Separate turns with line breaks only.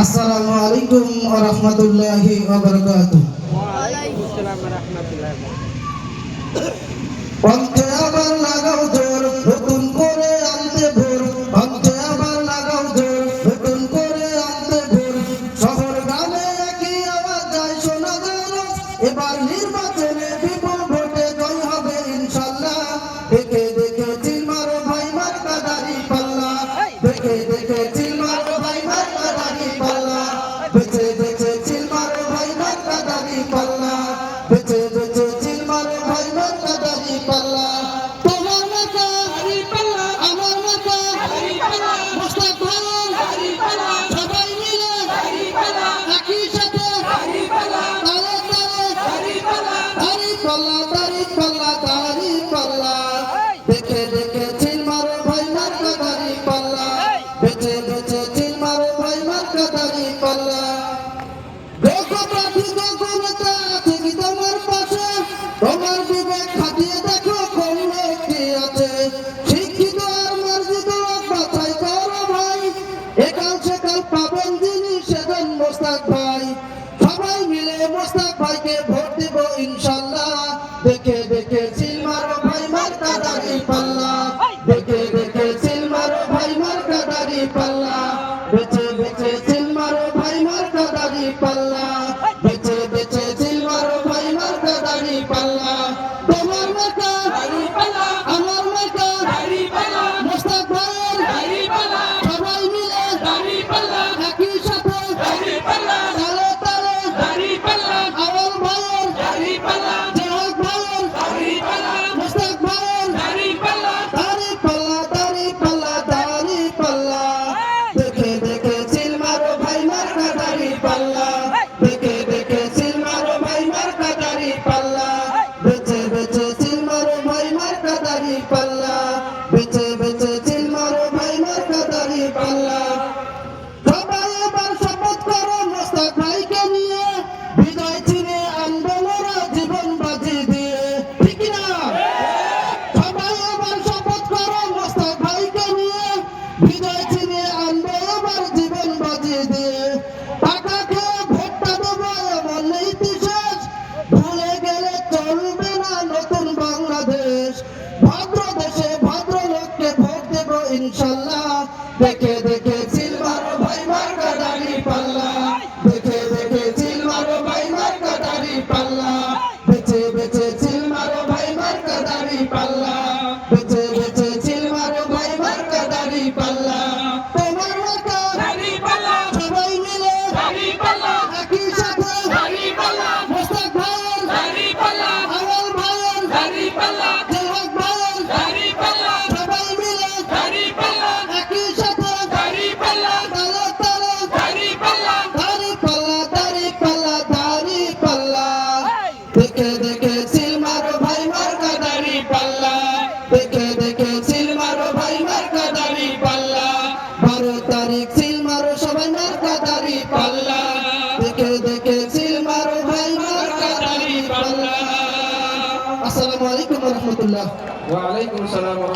আসসালামু আলাইকুম ওয়া রাহমাতুল্লাহি ওয়া বারাকাতুহু।
ওয়ালাইকুমুস-সালাম ওয়া রাহমাতুল্লাহি ওয়া বারাকাতুহু।
পন্থে আবার লাগাও জোর, নতুন করে আনতে ভোর। পন্থে আবার লাগাও জোর, নতুন করে আনতে ভোর। শহর গ্রামে একই আওয়াজ যায় শোনা যায় রোজ। এবার নির্বাচনে বিপুল ভোটে জয় হবে ইনশাআল্লাহ। দেখে দেখে চিল মারো ভাই মার্কা দাড়ি পাল্লা। দেখে দেখে চিল মারো ভাই মার্কা দাড়ি পাল্লা। বেঁচে বেঁচে চিল মারো ভাই মার্কা দাড়ি পাল্লা। বেঁচে বেঁচে চিল মারো ভাই মার্কা দাড়ি পাল্লা। তোমার মার্কা দাড়ি পাল্লা, আমার মার্কা দাড়ি পাল্লা। মোস্তাক ভাই দাড়ি পাল্লা, সবাই মিলে দাড়ি পাল্লা। একই সাথে দাড়ি পাল্লা, তালে তালে দাড়ি পাল্লা। দাড়ি পাল্লা, দাড়ি পাল্লা, দাড়ি পাল্লা। দেখে দেখে চিল মারো ভাই মার্কা দাড়ি পাল্লা। বেঁচে বেঁচে চিল মারো ভাই মার্কা দাড়ি পাল্লা। দেখো প্রার্থী দেখো নেতা আছে কি তোমার পাশে। তোমার বিবেক খাটিয়ে দেখো কোন লোকটি আছে। শিক্ষিত আর মার্জিত লোক বাছাই করো ভাই। একাল সেকাল পাবেন যিনি সেদিন মোস্তাক ভাই। সবাই মিলে মোস্তাক ভাইকে ভোট দিব ইনশাআল্লাহ। দেখে দেখে চিল মারো ভাই মার্কা দাড়ি পাল্লা। দেখে দেখে চিল মারো ভাই মার্কা দাড়ি পাল্লা। বেঁচে বেঁচে চিল মারো ভাই মার্কা দাড়ি পাল্লা। বেঁচে বেঁচে চিল মারো ভাই মার্কা দাড়ি পাল্লা। তোমার মার্কা দাড়ি পাল্লা, আমার মার্কা দাড়ি পাল্লা। মোস্তাক ভাইয়ের দাড়ি পাল্লা, সবাই মিলে দাড়ি পাল্লা। একই সাথে দাড়ি পাল্লা, তালে তালে দাড়ি পাল্লা। আওয়াল ভাইয়ের দাড়ি পাল্লা, জাহাজ ভাইয়ের দাড়ি পাল্লা। মোস্তাক ভাইয়ের দাড়ি পাল্লা, দাড়ি পাল্লা, দাড়ি পাল্লা, দাড়ি পাল্লা। দেখে দেখে চিল মারো ভাই মার্কা দাড়ি পাল্লা। দেখে দেখে চিল মারো ভাই মার্কা দাড়ি পাল্লা। বেঁচে বেঁচে চিল মারো ভাই মার্কা দাড়ি পাল্লা। বেঁচে বেঁচে চিল মারো ভাই মার্কা দাড়ি পাল্লা। সবাই এবার শপথ করো মোস্তাক ভাইকে নিয়ে। বিজয় চিনে আনবো মোরা জীবন বাজি দিয়ে। ঠিক না? সবাই এবার শপথ করো মোস্তাক ভাইকে নিয়ে। বিজয় চিনে আনবো এবার জীবন বাজি দিয়ে। টাকা খেয়ে ভোটটা দেবো এমন নীতি শেষ। ভুলে গেলে চলবে না নতুন বাংলাদেশ। ভদ্র দেশে ভদ্র লোককে ভোট দেব ইনশাআল্লাহ। দেখে দেখে চিল মারো ভাই মার্কা দাড়ি পাল্লা। দেখে দেখে চিল মারো ভাই মার্কা দাড়ি পাল্লা। বেঁচে বেঁচে চিল মারো ভাই মার্কা দাড়ি পাল্লা। বেঁচে বেঁচে চিল মারো ভাই মার্কা দাড়ি পাল্লা। তোমার মার্কা দাড়ি পাল্লা, সবাই মিলে দাড়ি পাল্লা। একই সাথে দাড়ি পাল্লা, মোস্তাক ভাইয়ের দাড়ি পাল্লা, আওয়াল ভাইয়ের দাড়ি পাল্লা, জাহাজ ভাইয়ের দাড়ি পাল্লা। সবাই মিলে দাড়ি পাল্লা, একই সাথে দাড়ি পাল্লা, তালে তালে দাড়ি পাল্লা। দাড়ি পাল্লা, দাড়ি পাল্লা, দাড়ি পাল্লা। দেখে দেখে চিল মারো ভাই মার্কা দাড়ি পাল্লা। দেখে দেখে চিল মারো ভাই মার্কা দাড়ি পাল্লা। 12 তারিখ চিল মারো সবাই মার্কা দাড়ি পাল্লা। দেখে দেখে চিল মারো ভাই মার্কা দাড়ি পাল্লা। আসসালামু আলাইকুম ওয়া রাহমাতুল্লাহ।
ওয়া আলাইকুমুস-সালাম ওয়া